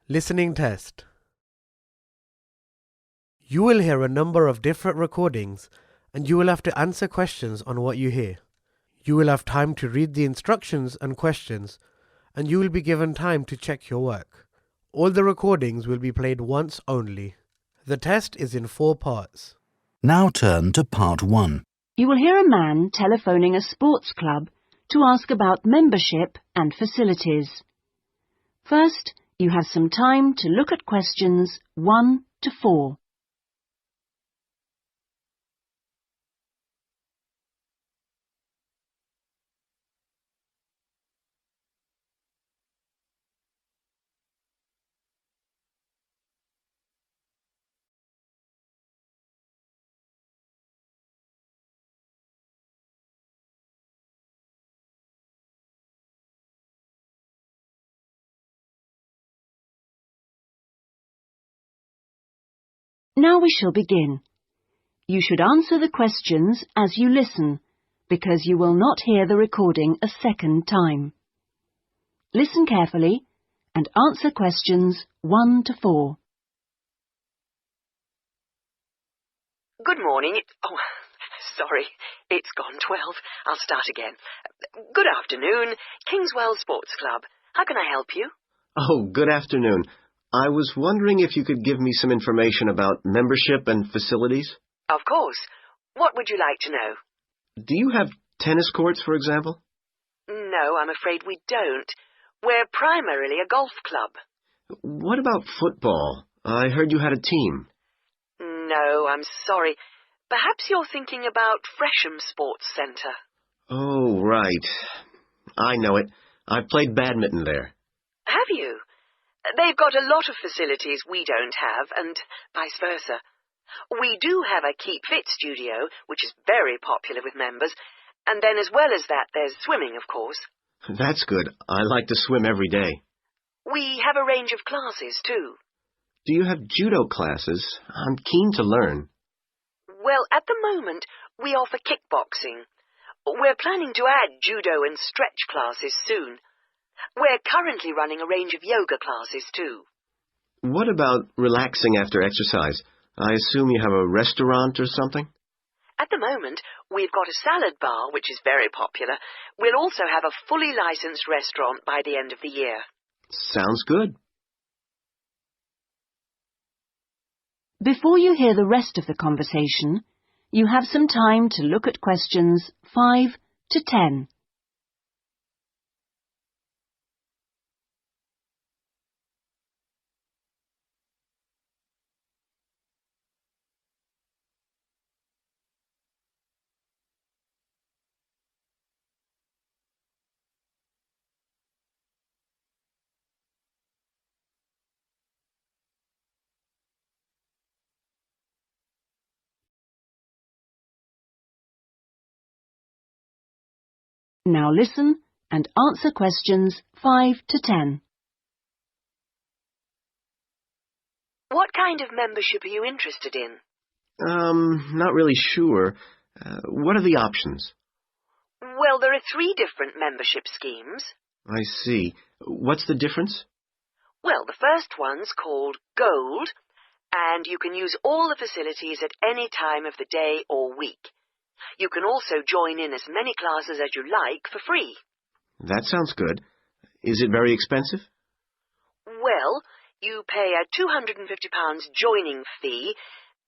Listening test. You will hear a number of different recordings and you will have to answer questions on what you hear. You will have time to read the instructions and questions and you will be given time to check your work. All the recordings will be played once only. The test is in 4 parts. Now turn to part 1. You will hear a man telephoning a sports club to ask about membership and facilities. First, you have some time to look at questions 1 to 4. Now we shall begin. You should answer the questions as you listen, because you will not hear the recording a second time. Listen carefully and answer questions 1 to 4. Good morning. Sorry, it's gone 12. I'll start again. Good afternoon, Kingswell Sports Club. How can I help you? Oh, good afternoon. I was wondering if you could give me some information about membership and facilities. Of course. What would you like to know? Do you have tennis courts, for example? No, I'm afraid we don't. We're primarily a golf club. What about football? I heard you had a team. No, I'm sorry. Perhaps you're thinking about Fresham Sports Centre. Oh, right. I know it. I've played badminton there. Have you? They've got a lot of facilities we don't have, and vice versa. We do have a Keep Fit studio, which is very popular with members, and then as well as that, there's swimming, of course. That's good. I like to swim every day. We have a range of classes, too. Do you have judo classes? I'm keen to learn. Well, at the moment, we offer kickboxing. We're planning to add judo and stretch classes soon. We're currently running a range of yoga classes, too. What about relaxing after exercise? I assume you have a restaurant or something? At the moment, we've got a salad bar, which is very popular. We'll also have a fully licensed restaurant by the end of the year. Sounds good. Before you hear the rest of the conversation, you have some time to look at questions 5 to 10. Now listen and answer questions 5 to 10. What kind of membership are you interested in? Not really sure. What are the options? Well, there are 3 different membership schemes. I see. What's the difference? Well, the first one's called Gold, and you can use all the facilities at any time of the day or week. You can also join in as many classes as you like for free. That sounds good. Is it very expensive? Well, you pay a £250 joining fee,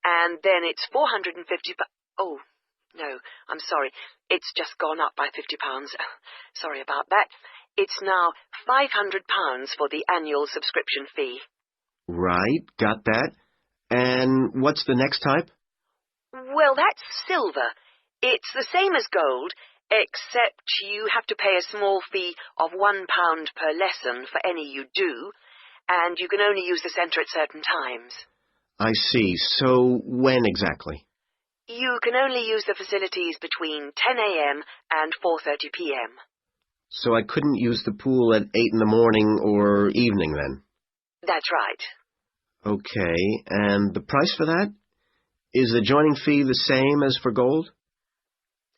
and then it's £450... Oh, no, I'm sorry. It's just gone up by £50. Sorry about that. It's now £500 for the annual subscription fee. Right, got that. And what's the next type? Well, that's silver. It's the same as gold, except you have to pay a small fee of £1 per lesson for any you do, and you can only use the centre at certain times. I see. So when exactly? You can only use the facilities between 10 a.m. and 4:30 p.m. So I couldn't use the pool at 8 in the morning or evening then? That's right. Okay, and the price for that? Is the joining fee the same as for gold?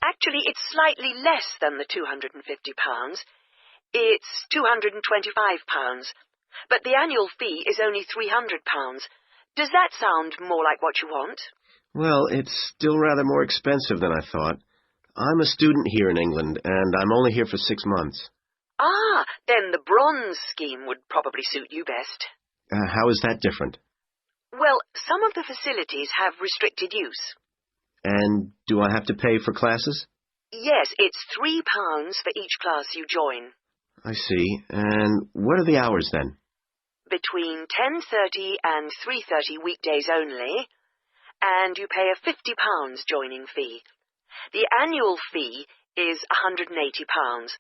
Actually, it's slightly less than the £250. It's £225. But the annual fee is only £300. Does that sound more like what you want? Well, it's still rather more expensive than I thought. I'm a student here in England, and I'm only here for 6 months. Ah, then the bronze scheme would probably suit you best. How is that different? Well, some of the facilities have restricted use. And do I have to pay for classes? Yes, it's £3 for each class you join. I see. And what are the hours then? Between 10:30 and 3:30 weekdays only, and you pay a £50 joining fee. The annual fee is £180.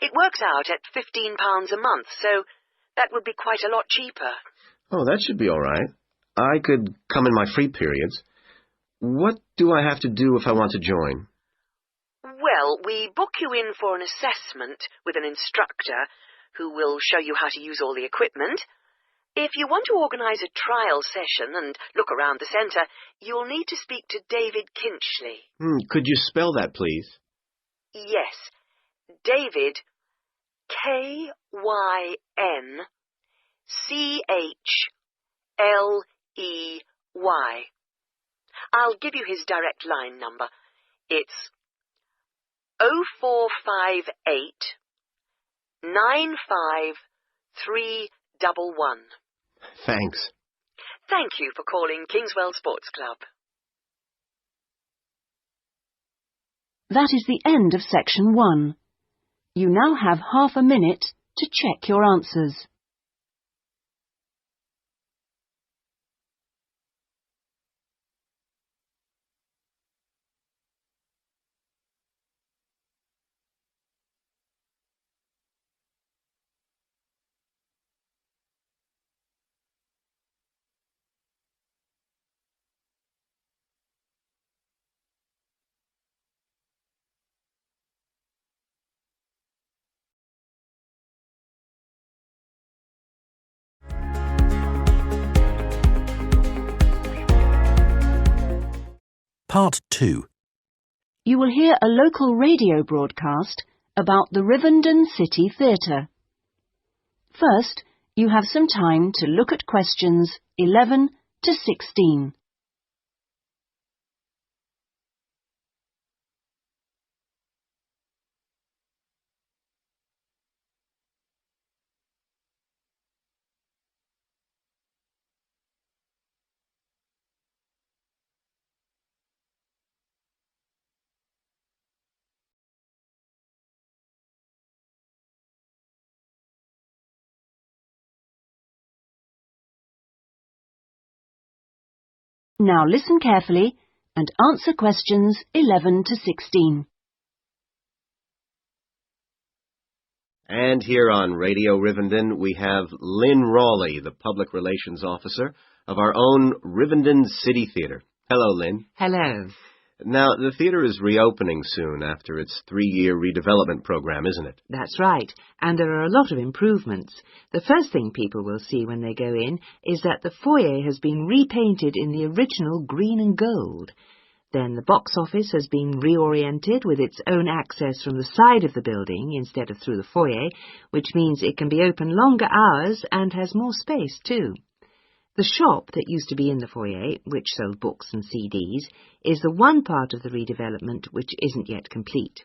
It works out at £15 a month, so that would be quite a lot cheaper. Oh, that should be all right. I could come in my free periods. What do I have to do if I want to join? Well, we book you in for an assessment with an instructor who will show you how to use all the equipment. If you want to organise a trial session and look around the centre, you'll need to speak to David Kinchley. Could you spell that, please? Yes, David, K-Y-N-C-H-L-E-Y. I'll give you his direct line number. It's 0458 95311. Thanks. Thank you for calling Kingswell Sports Club. That is the end of section 1. You now have half a minute to check your answers. Part 2. You will hear a local radio broadcast about the Rivendell City Theatre. First, you have some time to look at questions 11 to 16. Now listen carefully and answer questions 11 to 16. And here on Radio Rivendell, we have Lynn Rawley, the Public Relations Officer of our own Rivendell City Theatre. Hello, Lynn. Hello. Now, the theatre is reopening soon after its 3-year redevelopment program, isn't it? That's right, and there are a lot of improvements. The first thing people will see when they go in is that the foyer has been repainted in the original green and gold. Then the box office has been reoriented with its own access from the side of the building instead of through the foyer, which means it can be open longer hours and has more space too. The shop that used to be in the foyer, which sold books and CDs, is the one part of the redevelopment which isn't yet complete.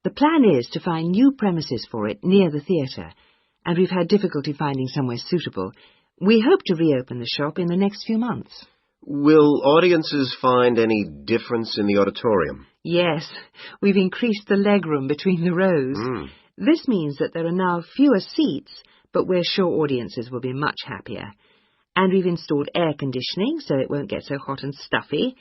The plan is to find new premises for it near the theatre, and we've had difficulty finding somewhere suitable. We hope to reopen the shop in the next few months. Will audiences find any difference in the auditorium? Yes, we've increased the legroom between the rows. This means that there are now fewer seats, but we're sure audiences will be much happier. And we've installed air conditioning so it won't get so hot and stuffy.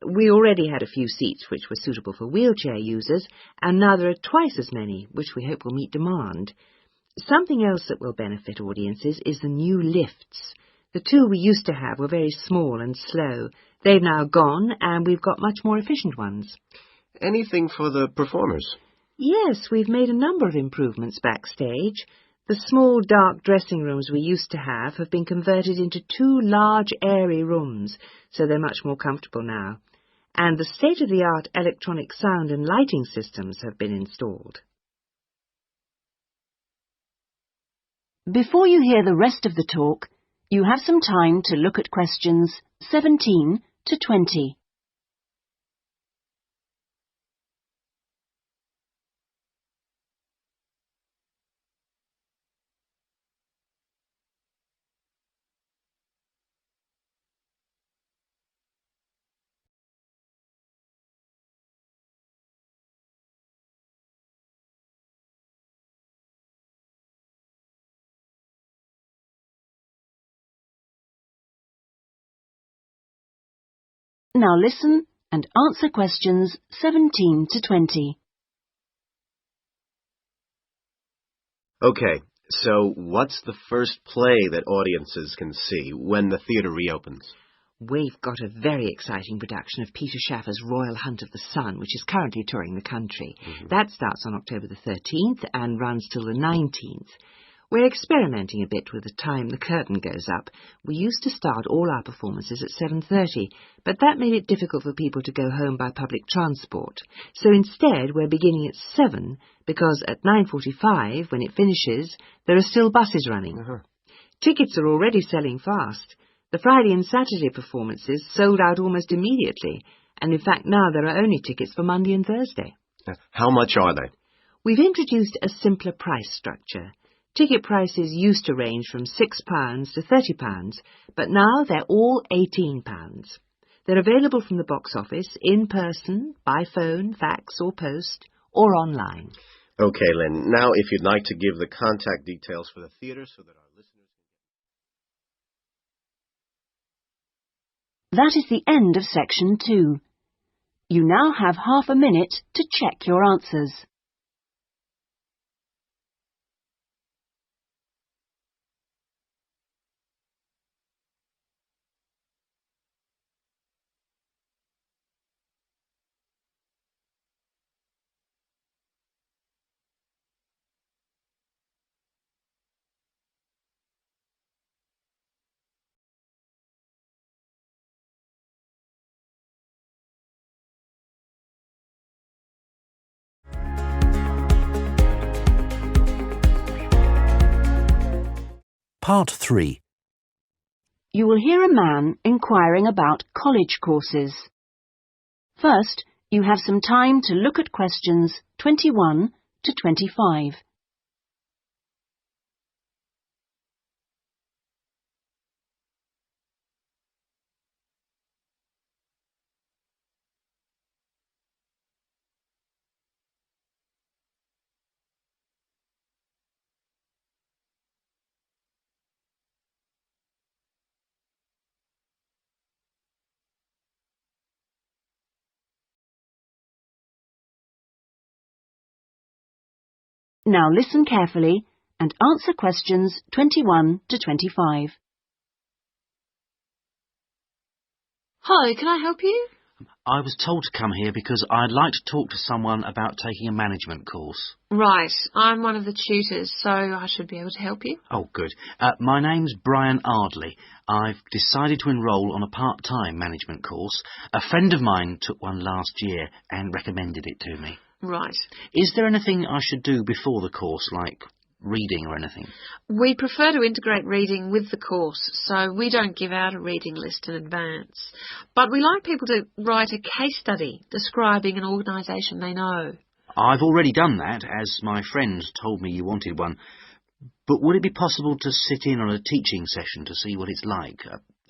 We already had a few seats which were suitable for wheelchair users, and now there are twice as many, which we hope will meet demand. Something else that will benefit audiences is the new lifts. The two we used to have were very small and slow. They've now gone, and we've got much more efficient ones. Anything for the performers? Yes, we've made a number of improvements backstage. The small, dark dressing rooms we used to have been converted into 2 large, airy rooms, so they're much more comfortable now. And the state-of-the-art electronic sound and lighting systems have been installed. Before you hear the rest of the talk, you have some time to look at questions 17 to 20. Now listen and answer questions 17 to 20. Okay, so what's the first play that audiences can see when the theatre reopens? We've got a very exciting production of Peter Shaffer's Royal Hunt of the Sun, which is currently touring the country. That starts on October the 13th and runs till the 19th. We're experimenting a bit with the time the curtain goes up. We used to start all our performances at 7:30, but that made it difficult for people to go home by public transport. So instead, we're beginning at 7, because at 9:45, when it finishes, there are still buses running. Tickets are already selling fast. The Friday and Saturday performances sold out almost immediately, and in fact now there are only tickets for Monday and Thursday. How much are they? We've introduced a simpler price structure. Ticket prices used to range from £6 to £30, but now they're all £18. They're available from the box office, in person, by phone, fax or post, or online. Okay, Lynn, now if you'd like to give the contact details for the theatre so that our listeners... That is the end of section 2. You now have half a minute to check your answers. Part 3. You will hear a man inquiring about college courses. First, you have some time to look at questions 21 to 25. Now listen carefully and answer questions 21 to 25. Hi, can I help you? I was told to come here because I'd like to talk to someone about taking a management course. Right, I'm one of the tutors, so I should be able to help you. Oh, good. My name's Brian Ardley. I've decided to enrol on a part-time management course. A friend of mine took one last year and recommended it to me. Right. Is there anything I should do before the course, like reading or anything? We prefer to integrate reading with the course, so we don't give out a reading list in advance. But we like people to write a case study describing an organisation they know. I've already done that, as my friend told me you wanted one. But would it be possible to sit in on a teaching session to see what it's like?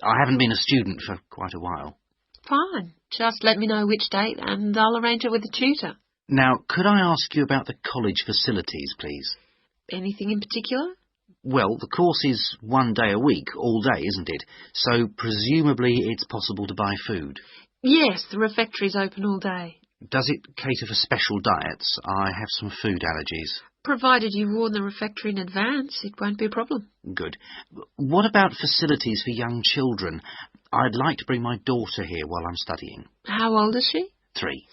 I haven't been a student for quite a while. Fine. Just let me know which date and I'll arrange it with the tutor. Now, could I ask you about the college facilities, please? Anything in particular? Well, the course is 1 day a week, all day, isn't it? So presumably it's possible to buy food. Yes, the refectory's open all day. Does it cater for special diets? I have some food allergies. Provided you warn the refectory in advance, it won't be a problem. Good. What about facilities for young children? I'd like to bring my daughter here while I'm studying. How old is she? 3.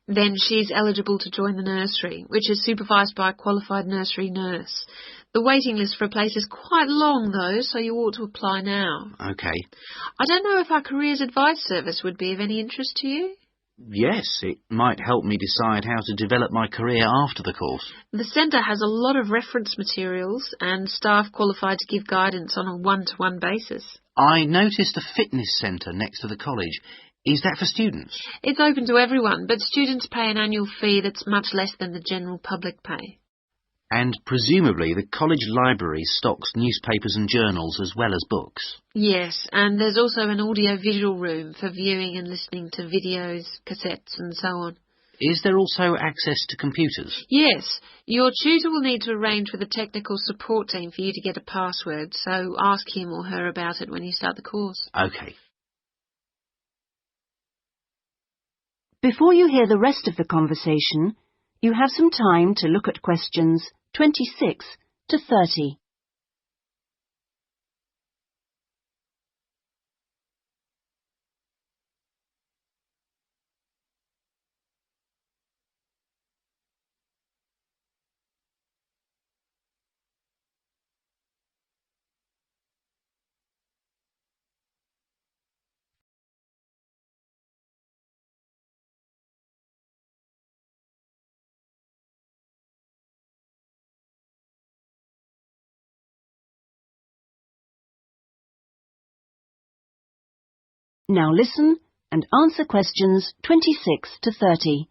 Then she's eligible to join the nursery, which is supervised by a qualified nursery nurse. The waiting list for a place is quite long, though, so you ought to apply now. OK. I don't know if our careers advice service would be of any interest to you. Yes, it might help me decide how to develop my career after the course. The centre has a lot of reference materials and staff qualified to give guidance on a one-to-one basis. I noticed a fitness centre next to the college. Is that for students? It's open to everyone, but students pay an annual fee that's much less than the general public pay. And presumably the college library stocks newspapers and journals as well as books. Yes, and there's also an audio-visual room for viewing and listening to videos, cassettes and so on. Is there also access to computers? Yes, your tutor will need to arrange with the technical support team for you to get a password, so ask him or her about it when you start the course. OK. Before you hear the rest of the conversation, you have some time to look at questions 26 to 30. Now listen and answer questions 26 to 30.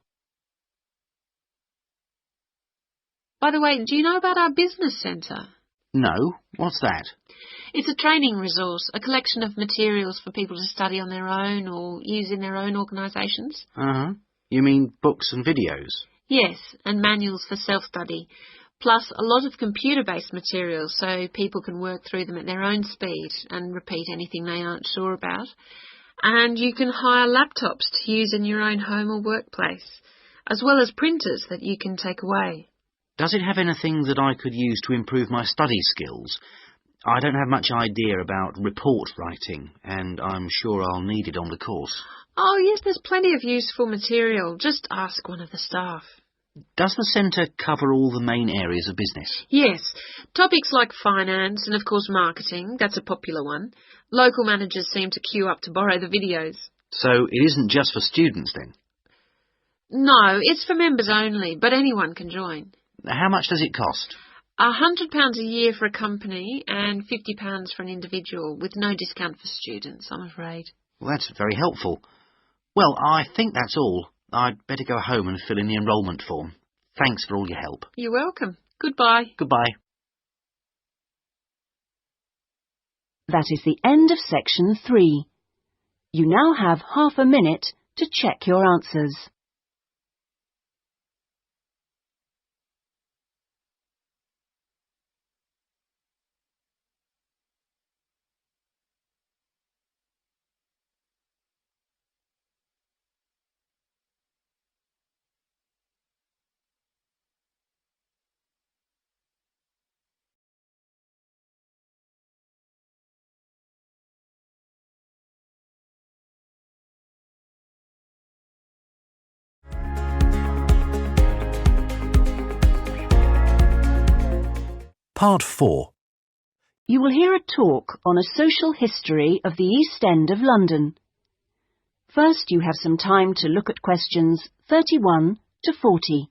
By the way, do you know about our business centre? No, what's that? It's a training resource, a collection of materials for people to study on their own or use in their own organisations. Uh-huh. You mean books and videos? Yes, and manuals for self-study, plus a lot of computer-based materials so people can work through them at their own speed and repeat anything they aren't sure about. And you can hire laptops to use in your own home or workplace, as well as printers that you can take away. Does it have anything that I could use to improve my study skills? I don't have much idea about report writing, and I'm sure I'll need it on the course. Oh, yes, there's plenty of useful material. Just ask one of the staff. Does the centre cover all the main areas of business? Yes, topics like finance and, of course, marketing, that's a popular one. Local managers seem to queue up to borrow the videos. So it isn't just for students then? No, it's for members only, but anyone can join. How much does it cost? £100 a year for a company and £50 for an individual, with no discount for students, I'm afraid. Well, that's very helpful. Well, I think that's all. I'd better go home and fill in the enrolment form. Thanks for all your help. You're welcome. Goodbye. Goodbye. That is the end of section 3. You now have half a minute to check your answers. Part 4. You will hear a talk on a social history of the East End of London. First, you have some time to look at questions 31 to 40.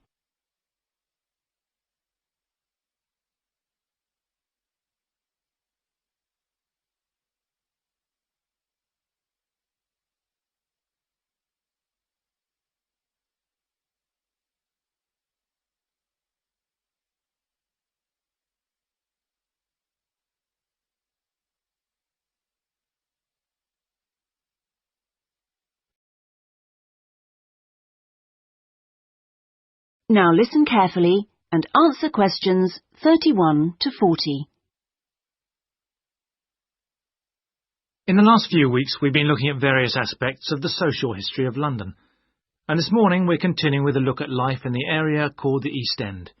Now listen carefully and answer questions 31 to 40. In the last few weeks, we've been looking at various aspects of the social history of London. And this morning, we're continuing with a look at life in the area called the East End.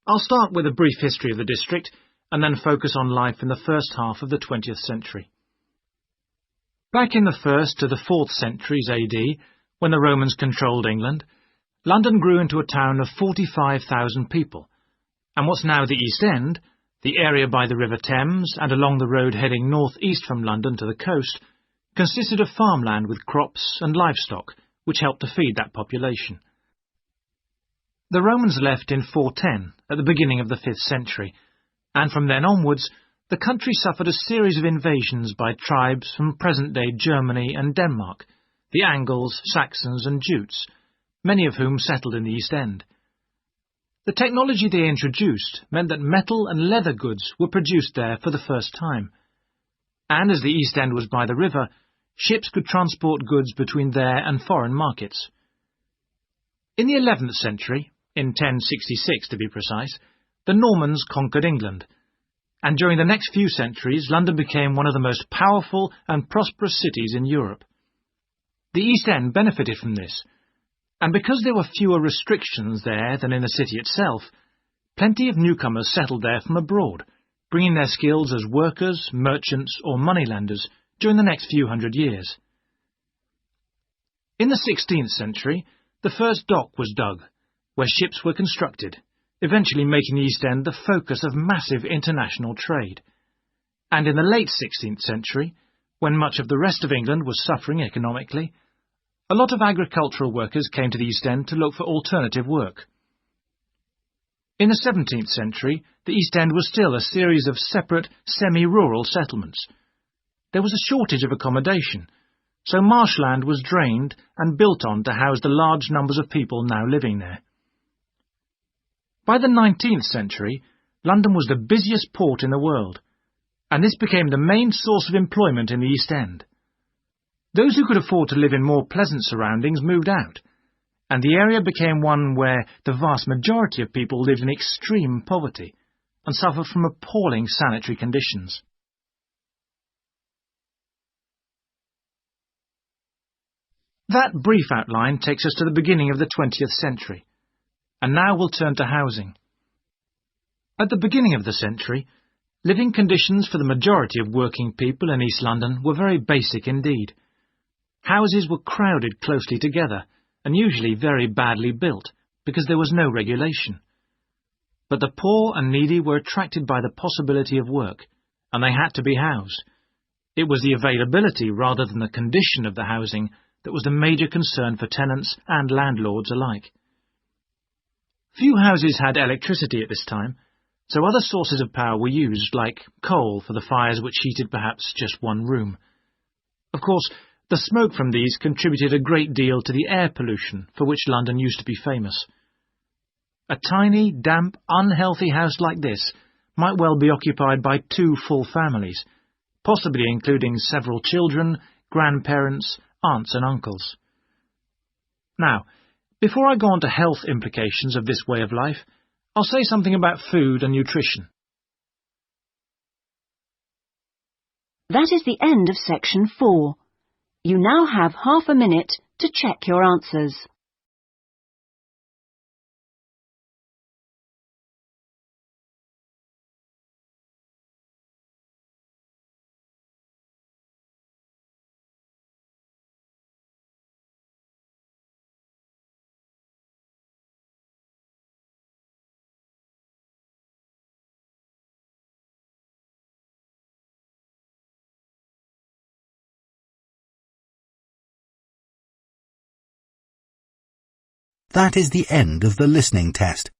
I'll start with a brief history of the district and then focus on life in the first half of the 20th century. Back in the 1st to the 4th centuries AD, when the Romans controlled England, London grew into a town of 45,000 people, and what's now the East End, the area by the River Thames and along the road heading north-east from London to the coast, consisted of farmland with crops and livestock, which helped to feed that population. The Romans left in 410, at the beginning of the 5th century, and from then onwards, the country suffered a series of invasions by tribes from present-day Germany and Denmark, the Angles, Saxons and Jutes, many of whom settled in the East End. The technology they introduced meant that metal and leather goods were produced there for the first time, and as the East End was by the river, ships could transport goods between there and foreign markets. In the 11th century, in 1066 to be precise, the Normans conquered England, and during the next few centuries London became one of the most powerful and prosperous cities in Europe. The East End benefited from this, and because there were fewer restrictions there than in the city itself, plenty of newcomers settled there from abroad, bringing their skills as workers, merchants or moneylenders during the next few hundred years. In the 16th century, the first dock was dug, where ships were constructed, eventually making the East End the focus of massive international trade. And in the late 16th century, when much of the rest of England was suffering economically, a lot of agricultural workers came to the East End to look for alternative work. In the 17th century, the East End was still a series of separate, semi-rural settlements. There was a shortage of accommodation, so marshland was drained and built on to house the large numbers of people now living there. By the 19th century, London was the busiest port in the world, and this became the main source of employment in the East End. Those who could afford to live in more pleasant surroundings moved out, and the area became one where the vast majority of people lived in extreme poverty and suffered from appalling sanitary conditions. That brief outline takes us to the beginning of the 20th century, and now we'll turn to housing. At the beginning of the century, living conditions for the majority of working people in East London were very basic indeed. Houses were crowded closely together, and usually very badly built, because there was no regulation. But the poor and needy were attracted by the possibility of work, and they had to be housed. It was the availability rather than the condition of the housing that was the major concern for tenants and landlords alike. Few houses had electricity at this time, so other sources of power were used, like coal for the fires which heated perhaps just one room. Of course, the smoke from these contributed a great deal to the air pollution for which London used to be famous. A tiny, damp, unhealthy house like this might well be occupied by 2 full families, possibly including several children, grandparents, aunts and uncles. Now, before I go on to health implications of this way of life, I'll say something about food and nutrition. That is the end of section 4. You now have half a minute to check your answers. That is the end of the listening test.